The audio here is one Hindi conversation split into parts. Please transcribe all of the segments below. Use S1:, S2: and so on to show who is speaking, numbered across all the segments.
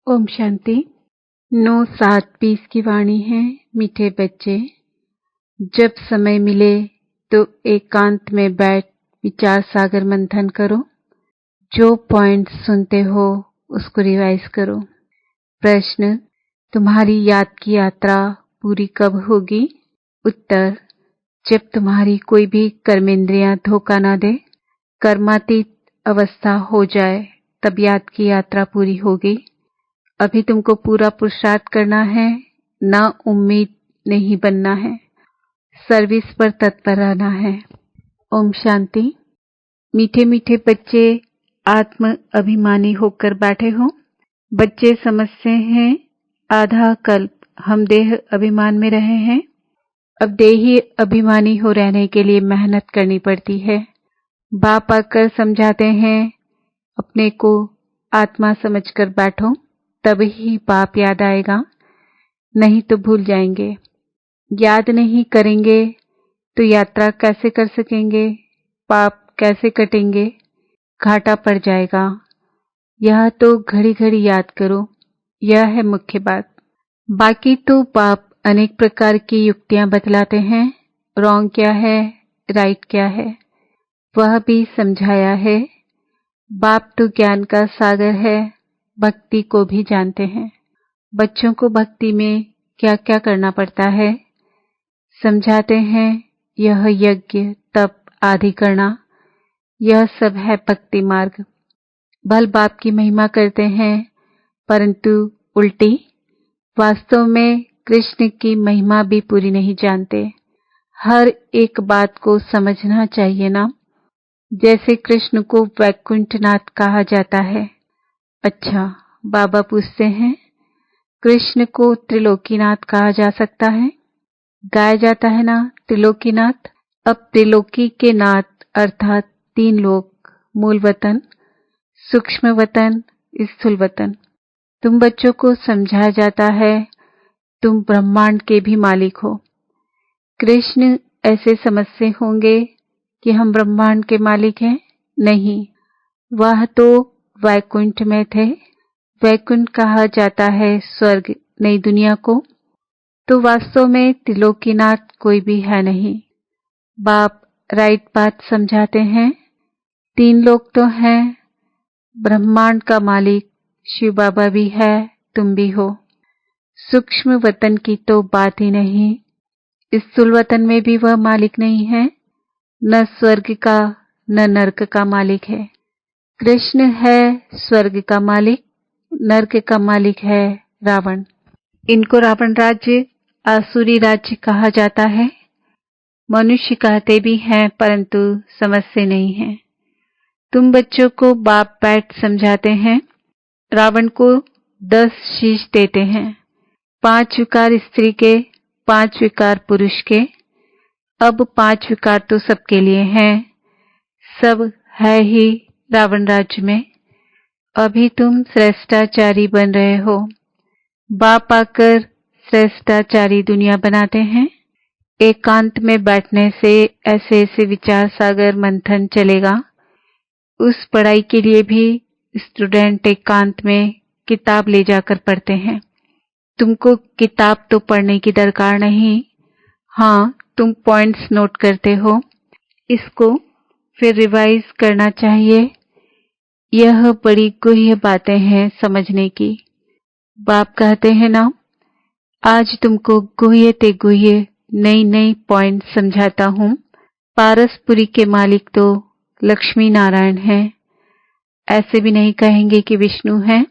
S1: ओम शांति। 9/7/20 की वाणी है। मीठे बच्चे, जब समय मिले तो एकांत में बैठ विचार सागर मंथन करो। जो पॉइंट सुनते हो उसको रिवाइज करो। प्रश्न, तुम्हारी याद की यात्रा पूरी कब होगी? उत्तर, जब तुम्हारी कोई भी कर्मेंद्रियां धोखा ना दे, कर्मातीत अवस्था हो जाए, तब याद की यात्रा पूरी होगी। अभी तुमको पूरा पुरुषार्थ करना है, ना उम्मीद नहीं बनना है, सर्विस पर तत्पर रहना है। ओम शांति। मीठे मीठे बच्चे आत्म अभिमानी होकर बैठे हो। बच्चे समझते हैं आधा कल्प हम देह अभिमान में रहे हैं। अब देही अभिमानी हो रहने के लिए मेहनत करनी पड़ती है। बाप आकर समझाते हैं अपने को आत्मा समझकर बैठो, तब ही बाप याद आएगा, नहीं तो भूल जाएंगे। याद नहीं करेंगे तो यात्रा कैसे कर सकेंगे? पाप कैसे कटेंगे? घाटा पड़ जाएगा। यह तो घड़ी घड़ी याद करो, यह है मुख्य बात। बाकी तो बाप अनेक प्रकार की युक्तियां बतलाते हैं। रॉन्ग क्या है, राइट क्या है, वह भी समझाया है। बाप तो ज्ञान का सागर है, भक्ति को भी जानते हैं। बच्चों को भक्ति में क्या क्या करना पड़ता है समझाते हैं। यह यज्ञ तप आदि करना, यह सब है भक्ति मार्ग। भल बाप की महिमा करते हैं, परंतु उल्टी। वास्तव में कृष्ण की महिमा भी पूरी नहीं जानते। हर एक बात को समझना चाहिए ना। जैसे कृष्ण को वैकुंठनाथ कहा जाता है। अच्छा, बाबा पूछते हैं, कृष्ण को त्रिलोकीनाथ कहा जा सकता है? गाया जाता है ना त्रिलोकीनाथ। अब त्रिलोकी के नाथ अर्थात 3 लोक, मूल वतन, सूक्ष्म वतन, स्थूल वतन। तुम बच्चों को समझाया जाता है तुम ब्रह्मांड के भी मालिक हो। कृष्ण ऐसे समझते होंगे कि हम ब्रह्मांड के मालिक हैं? नहीं, वह तो वैकुंठ में थे। वैकुंठ कहा जाता है स्वर्ग, नई दुनिया को। तो वास्तव में त्रिलोकीनाथ कोई भी है नहीं। बाप राइट बात समझाते हैं। 3 लोग तो हैं। ब्रह्मांड का मालिक शिव बाबा भी है, तुम भी हो। सूक्ष्म वतन की तो बात ही नहीं। स्थूल वतन में भी वह मालिक नहीं है। न स्वर्ग का न नरक का मालिक है। कृष्ण है स्वर्ग का मालिक, नरक का मालिक है रावण। इनको रावण राज्य, आसुरी राज्य कहा जाता है। मनुष्य कहते भी हैं, परंतु समझते नहीं हैं। तुम बच्चों को बाप बैठ समझाते हैं। रावण को 10 शीश देते हैं, 5 विकार स्त्री के, 5 विकार पुरुष के। अब 5 विकार तो सबके लिए हैं, सब है ही रावण राज्य में। अभी तुम श्रेष्ठाचारी बन रहे हो। बाप आकर श्रेष्ठाचारी दुनिया बनाते हैं। एकांत में बैठने से ऐसे ऐसे विचार सागर मंथन चलेगा। उस पढ़ाई के लिए भी स्टूडेंट एकांत में किताब ले जाकर पढ़ते हैं। तुमको किताब तो पढ़ने की दरकार नहीं। हाँ, तुम पॉइंट्स नोट करते हो, इसको फिर रिवाइज करना चाहिए। यह बड़ी गुह्य बातें हैं समझने की। बाप कहते हैं ना, आज तुमको गुह्य ते गुह्य नई नई पॉइंट समझाता हूँ। पारसपुरी के मालिक तो लक्ष्मी नारायण हैं। ऐसे भी नहीं कहेंगे कि विष्णु हैं।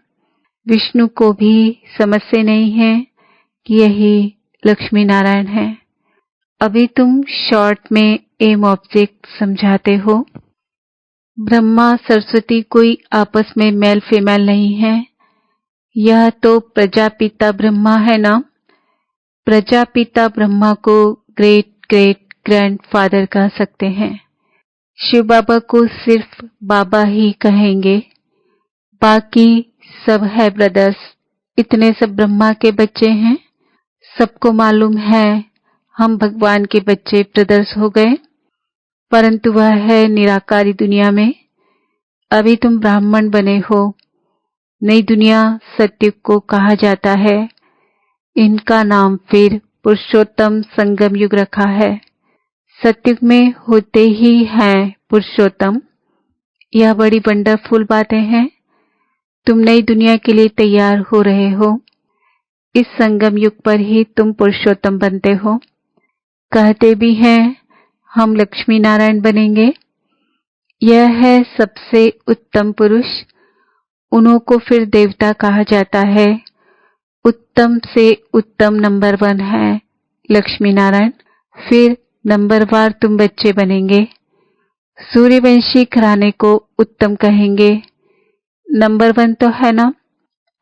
S1: विष्णु को भी समझते नहीं हैं कि यही लक्ष्मी नारायण है। अभी तुम शॉर्ट में एम ऑब्जेक्ट समझाते हो। ब्रह्मा सरस्वती कोई आपस में मेल फीमेल नहीं है। यह तो प्रजापिता ब्रह्मा है ना। प्रजापिता ब्रह्मा को ग्रेट ग्रेट ग्रैंडफादर कह सकते हैं। शिव बाबा को सिर्फ बाबा ही कहेंगे, बाकी सब है ब्रदर्स। इतने सब ब्रह्मा के बच्चे हैं। सबको मालूम है हम भगवान के बच्चे ब्रदर्स हो गए, परंतु वह है निराकारी दुनिया में। अभी तुम ब्राह्मण बने हो, नई दुनिया सत्युग को कहा जाता है। इनका नाम फिर पुरुषोत्तम संगम युग रखा है। सत्युग में होते ही हैं पुरुषोत्तम। यह बड़ी वंडरफुल बातें हैं। तुम नई दुनिया के लिए तैयार हो रहे हो। इस संगम युग पर ही तुम पुरुषोत्तम बनते हो। कहते भी हैं हम लक्ष्मी नारायण बनेंगे। यह है सबसे उत्तम पुरुष। उन्हों को फिर देवता कहा जाता है। उत्तम से उत्तम नंबर 1 है लक्ष्मी नारायण। फिर नंबरवार तुम बच्चे बनेंगे। सूर्यवंशी घराने को उत्तम कहेंगे। नंबर 1 तो है ना।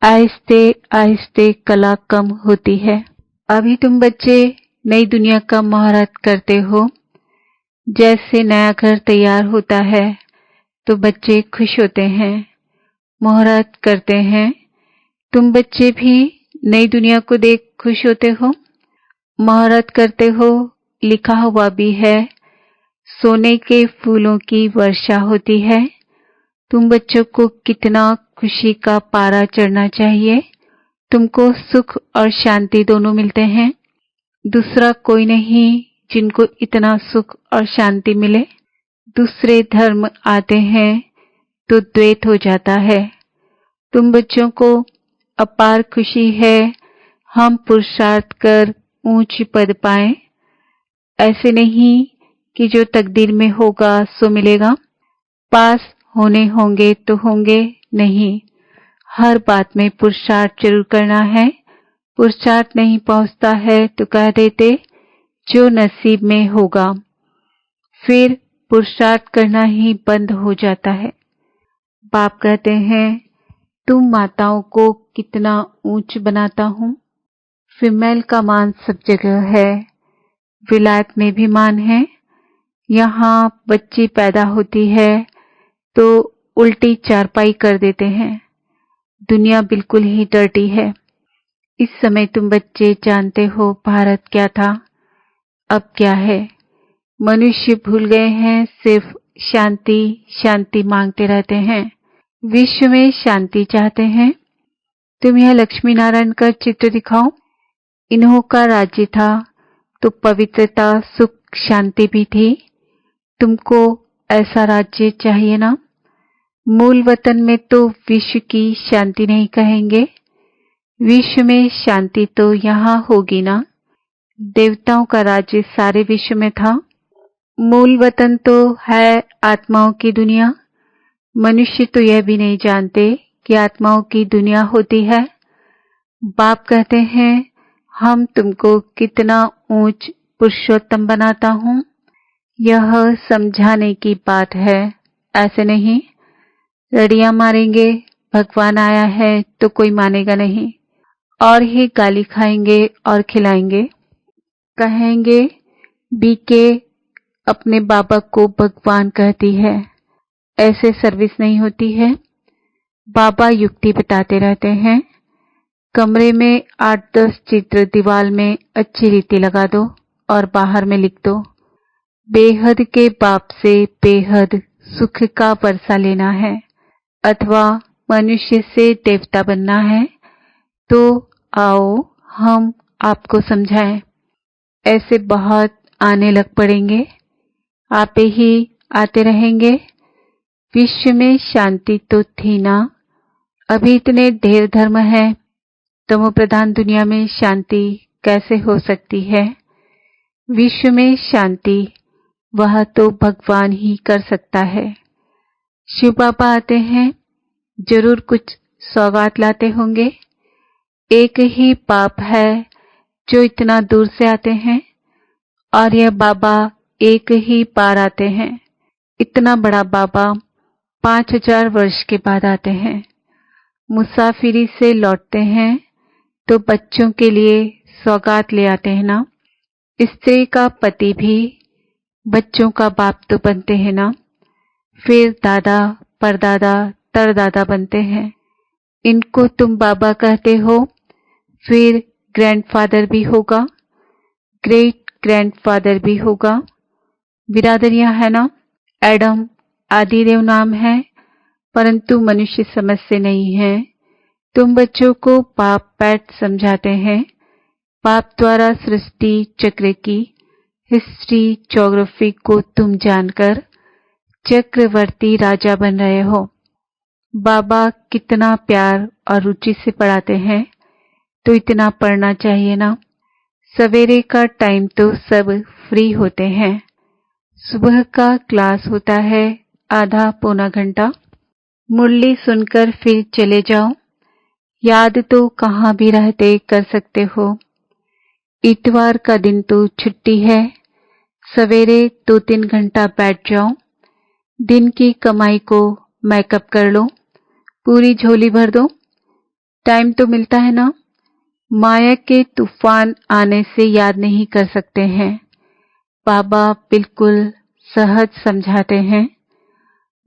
S1: आहिस्ते आहिस्ते कला कम होती है। अभी तुम बच्चे नई दुनिया का मुहूर्त करते हो। जैसे नया घर तैयार होता है तो बच्चे खुश होते हैं, मुहूर्त करते हैं। तुम बच्चे भी नई दुनिया को देख खुश होते हो, मुहूर्त करते हो। लिखा हुआ भी है, सोने के फूलों की वर्षा होती है। तुम बच्चों को कितना खुशी का पारा चढ़ना चाहिए। तुमको सुख और शांति दोनों मिलते हैं। दूसरा कोई नहीं जिनको इतना सुख और शांति मिले। दूसरे धर्म आते हैं तो द्वैत हो जाता है। तुम बच्चों को अपार खुशी है हम पुरुषार्थ कर ऊंच पद पाएं। ऐसे नहीं कि जो तकदीर में होगा सो मिलेगा। पास होने होंगे तो होंगे नहीं। हर बात में पुरुषार्थ जरूर करना है। पुरुषार्थ नहीं पहुंचता है तो कह देते जो नसीब में होगा। फिर पुरुषार्थ करना ही बंद हो जाता है। बाप कहते हैं तुम माताओं को कितना ऊंच बनाता हूं। फीमेल का मान सब जगह है। विलायत में भी मान है। यहाँ बच्ची पैदा होती है तो उल्टी चारपाई कर देते हैं। दुनिया बिल्कुल ही डर्टी है। इस समय तुम बच्चे जानते हो भारत क्या था, अब क्या है। मनुष्य भूल गए हैं, सिर्फ शांति शांति मांगते रहते हैं। विश्व में शांति चाहते हैं। तुम यह लक्ष्मी नारायण का चित्र दिखाओ। इन्हों का राज्य था तो पवित्रता सुख शांति भी थी। तुमको ऐसा राज्य चाहिए ना। मूल वतन में तो विश्व की शांति नहीं कहेंगे। विश्व में शांति तो यहाँ होगी ना। देवताओं का राज्य सारे विश्व में था। मूल वतन तो है आत्माओं की दुनिया। मनुष्य तो यह भी नहीं जानते कि आत्माओं की दुनिया होती है। बाप कहते हैं हम तुमको कितना ऊंच पुरुषोत्तम बनाता हूं। यह समझाने की बात है, ऐसे नहीं रड़ियां मारेंगे भगवान आया है तो कोई मानेगा नहीं और ही गाली खाएंगे और खिलाएंगे। कहेंगे बीके अपने बाबा को भगवान कहती है। ऐसे सर्विस नहीं होती है। बाबा युक्ति बताते रहते हैं। कमरे में 8-10 चित्र दीवार में अच्छी रीति लगा दो और बाहर में लिख दो बेहद के बाप से बेहद सुख का वर्षा लेना है अथवा मनुष्य से देवता बनना है तो आओ हम आपको समझाएं। ऐसे बहुत आने लग पड़ेंगे। आपे ही आते रहेंगे। विश्व में शांति तो थी ना। अभी इतने ढेर धर्म है। तमो प्रधान दुनिया में शांति कैसे हो सकती है। विश्व में शांति वह तो भगवान ही कर सकता है। शिव बाबा आते हैं, जरूर कुछ सौगात लाते होंगे। एक ही पाप है जो इतना दूर से आते हैं और यह बाबा एक ही बार आते हैं। इतना बड़ा बाबा 5000 वर्ष के बाद आते हैं। मुसाफिरी से लौटते हैं तो बच्चों के लिए सौगात ले आते हैं ना। स्त्री का पति भी बच्चों का बाप तो बनते हैं ना। फिर दादा परदादा तरदादा बनते हैं। इनको तुम बाबा कहते हो। फिर ग्रैंडफादर भी होगा, ग्रेट ग्रैंडफादर भी होगा। बिरादरियां है ना। एडम आदिदेव नाम है परंतु मनुष्य समझ से नहीं है। तुम बच्चों को पाप पैट समझाते हैं। पाप द्वारा सृष्टि चक्र की हिस्ट्री ज्योग्राफी को तुम जानकर चक्रवर्ती राजा बन रहे हो। बाबा कितना प्यार और रुचि से पढ़ाते हैं, तो इतना पढ़ना चाहिए ना। सवेरे का टाइम तो सब फ्री होते हैं। सुबह का क्लास होता है आधा पौना घंटा। मुरली सुनकर फिर चले जाओ। याद तो कहाँ भी रहते कर सकते हो। इतवार का दिन तो छुट्टी है। सवेरे 2-3 घंटा बैठ जाओ। दिन की कमाई को मेकअप कर लो, पूरी झोली भर दो। टाइम तो मिलता है ना। माया के तूफान आने से याद नहीं कर सकते हैं। बाबा बिल्कुल सहज समझाते हैं।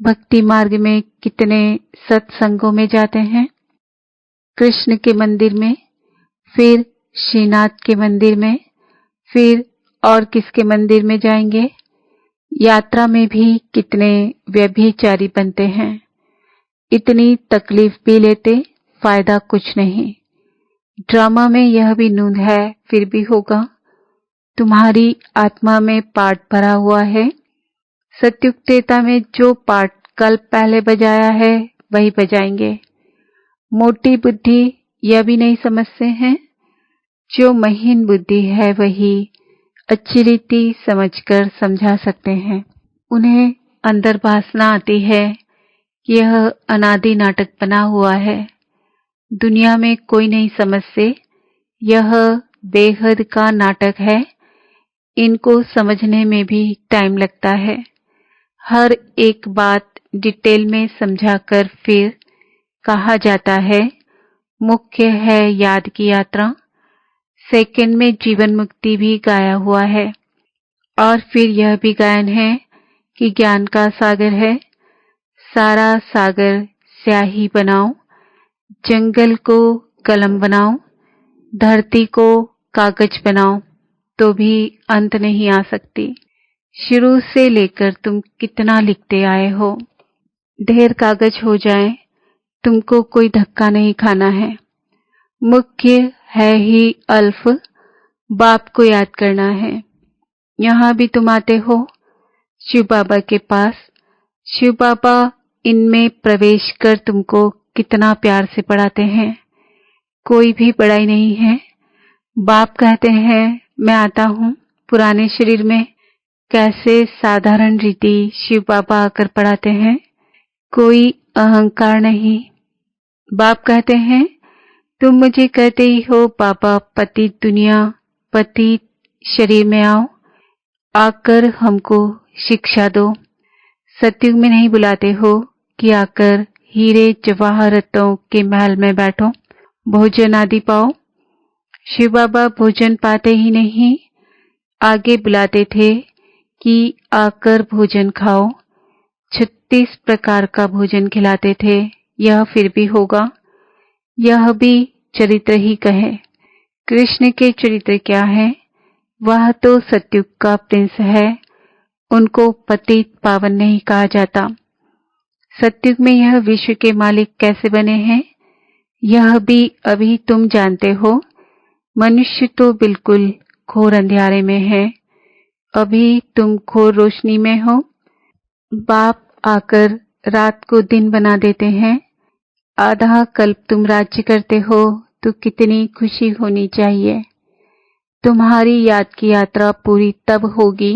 S1: भक्ति मार्ग में कितने सत्संगों में जाते हैं। कृष्ण के मंदिर में, फिर श्रीनाथ के मंदिर में, फिर और किसके मंदिर में जाएंगे। यात्रा में भी कितने व्यभिचारी बनते हैं। इतनी तकलीफ भी लेते, फायदा कुछ नहीं। ड्रामा में यह भी नूंद है, फिर भी होगा। तुम्हारी आत्मा में पाठ भरा हुआ है। सत्युग त्रेता में जो पाठ कल पहले बजाया है वही बजाएंगे। मोटी बुद्धि यह भी नहीं समझते हैं। जो महीन बुद्धि है वही अच्छी रीति समझकर समझा सकते हैं। उन्हें अंदर वासना आती है कि यह अनादि नाटक बना हुआ है। दुनिया में कोई नहीं समझते यह बेहद का नाटक है। इनको समझने में भी टाइम लगता है। हर एक बात डिटेल में समझाकर फिर कहा जाता है। मुख्य है याद की यात्रा। सेकंड में जीवन मुक्ति भी गाया हुआ है। और फिर यह भी गायन है कि ज्ञान का सागर है। सारा सागर स्याही बनाओ, जंगल को कलम बनाओ, धरती को कागज बनाओ, तो भी अंत नहीं आ सकती। शुरू से लेकर तुम कितना लिखते आए हो। ढेर कागज हो जाए, तुमको कोई धक्का नहीं खाना है। मुख्य है ही अल्फ, बाप को याद करना है। यहाँ भी तुम आते हो शिव बाबा के पास। शिव बाबा इनमें प्रवेश कर तुमको कितना प्यार से पढ़ाते हैं। कोई भी बड़ाई नहीं है। बाप कहते हैं मैं आता हूँ पुराने शरीर में। कैसे साधारण रीति शिव बाबा आकर पढ़ाते हैं। कोई अहंकार नहीं। बाप कहते हैं तुम मुझे कहते ही हो बाबा पतित दुनिया पतित शरीर में आओ, आकर हमको शिक्षा दो। सत्युग में नहीं बुलाते हो कि आकर हीरे जवाहरतों के महल में बैठो, भोजन आदि पाओ। शिव बाबा भोजन पाते ही नहीं, आगे बुलाते थे कि आकर भोजन खाओ। 36 प्रकार का भोजन खिलाते थे। यह फिर भी होगा। यह भी चरित्र ही कहे। कृष्ण के चरित्र क्या है। वह तो सत्युग का प्रिंस है। उनको पतित पावन नहीं कहा जाता। सत्युग में यह विश्व के मालिक कैसे बने हैं, यह भी अभी तुम जानते हो। मनुष्य तो बिल्कुल घोर अंधियारे में है। अभी तुम घोर रोशनी में हो। बाप आकर रात को दिन बना देते हैं। आधा कल्प तुम राज्य करते हो तो कितनी खुशी होनी चाहिए। तुम्हारी याद की यात्रा पूरी तब होगी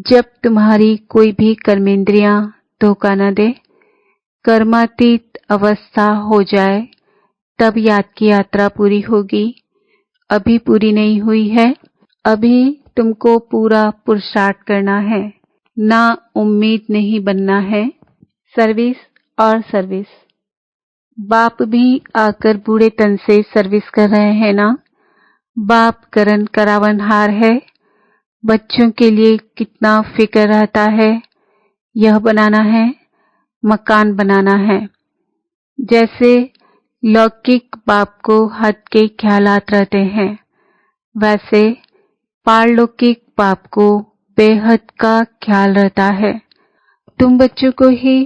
S1: जब तुम्हारी कोई भी कर्मेंद्रियां धोखा न दे, कर्मातीत अवस्था हो जाए, तब याद की यात्रा पूरी होगी। अभी पूरी नहीं हुई है। अभी तुमको पूरा पुरुषार्थ करना है, ना उम्मीद नहीं बनना है। सर्विस और सर्विस। बाप भी आकर बूढ़े तन से सर्विस कर रहे हैं ना। बाप करण करावनहार है। बच्चों के लिए कितना फिक्र रहता है। यह बनाना है, मकान बनाना है। जैसे लौकिक बाप को हद के ख्यालात रहते हैं, वैसे पारलौकिक बाप को बेहद का ख्याल रहता है। तुम बच्चों को ही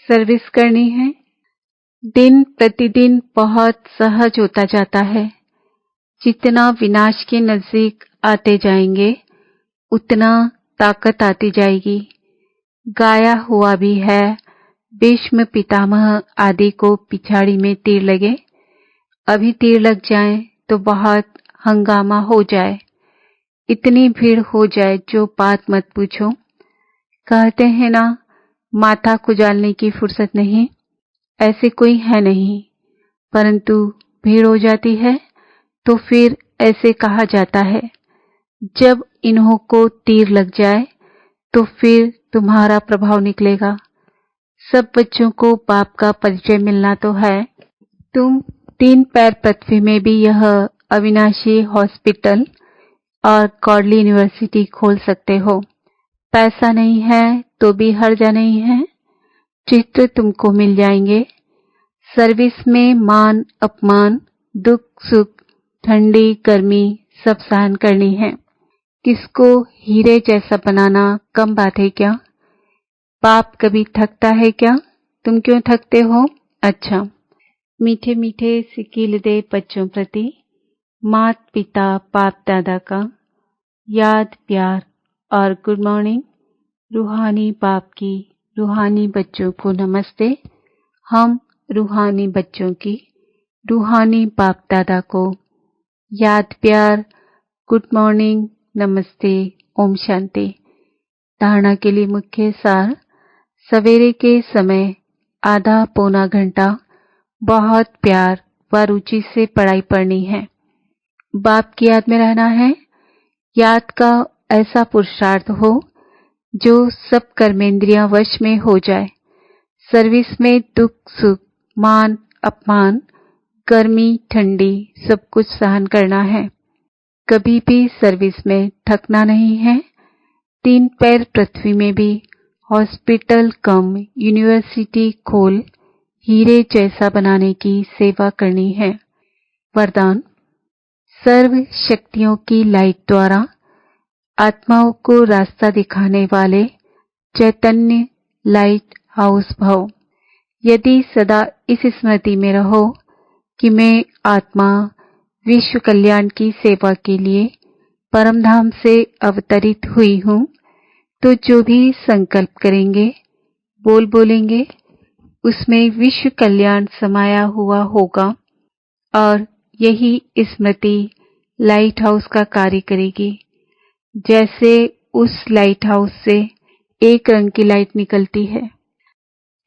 S1: सर्विस करनी है। दिन प्रतिदिन बहुत सहज होता जाता है। जितना विनाश के नजदीक आते जाएंगे उतना ताकत आती जाएगी। गाया हुआ भी है, भीष्म पितामह आदि को पिछाड़ी में तीर लगे, अभी तीर लग जाए तो बहुत हंगामा हो जाए, इतनी भीड़ हो जाए जो बात मत पूछो। कहते हैं ना, माथा खुजालने की फुर्सत नहीं, ऐसे कोई है नहीं, परंतु भीड़ हो जाती है तो फिर ऐसे कहा जाता है, जब इन्हों को तीर लग जाए तो फिर तुम्हारा प्रभाव निकलेगा। सब बच्चों को बाप का परिचय मिलना तो है। तुम 3 पैर पृथ्वी में भी यह अविनाशी हॉस्पिटल और कॉडली यूनिवर्सिटी खोल सकते हो। पैसा नहीं है तो भी हर्जा नहीं है, चित्र तुमको मिल जाएंगे। सर्विस में मान अपमान, दुख सुख, ठंडी गर्मी सब सहन करनी है। किसको हीरे जैसा बनाना कम बात है क्या? बाप कभी थकता है क्या? तुम क्यों थकते हो? अच्छा, मीठे मीठे सिकीलदे बच्चों प्रति मात पिता बाप दादा का याद प्यार और गुड मॉर्निंग। रूहानी बाप की रूहानी बच्चों को नमस्ते। हम रूहानी बच्चों की रूहानी बाप दादा को याद प्यार, गुड मॉर्निंग, नमस्ते, ओम शांति। धारणा के लिए मुख्य सार। सवेरे के समय आधा पौना घंटा बहुत प्यार व रुचि से पढ़ाई पढ़नी है। बाप की याद में रहना है। याद का ऐसा पुरुषार्थ हो जो सब कर्मेंद्रियां वश में हो जाए। सर्विस में दुख सुख, मान अपमान, गर्मी ठंडी सब कुछ सहन करना है। कभी भी सर्विस में थकना नहीं है। 3 पैर पृथ्वी में भी हॉस्पिटल कम यूनिवर्सिटी खोल हीरे जैसा बनाने की सेवा करनी है। वरदान। सर्व शक्तियों की लाइट द्वारा आत्माओं को रास्ता दिखाने वाले चैतन्य लाइट हाउस भव। यदि सदा इस स्मृति में रहो कि मैं आत्मा विश्व कल्याण की सेवा के लिए परमधाम से अवतरित हुई हूँ, तो जो भी संकल्प करेंगे, बोलेंगे, उसमें विश्व कल्याण समाया हुआ होगा और यही स्मृति लाइट हाउस का कार्य करेगी। जैसे उस लाइट हाउस से एक रंग की लाइट निकलती है,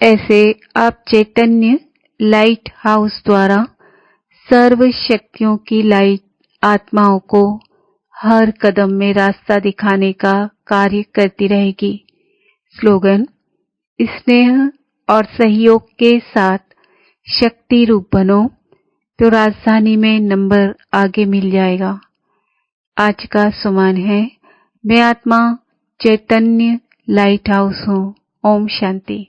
S1: ऐसे आप चैतन्य लाइट हाउस द्वारा सर्व शक्तियों की लाइट आत्माओं को हर कदम में रास्ता दिखाने का कार्य करती रहेगी। स्लोगन। स्नेह और सहयोग के साथ शक्ति रूप बनो तो राजधानी में नंबर आगे मिल जाएगा। आज का सुमान है, मैं आत्मा चैतन्य लाइट हाउस हूँ। ओम शांति।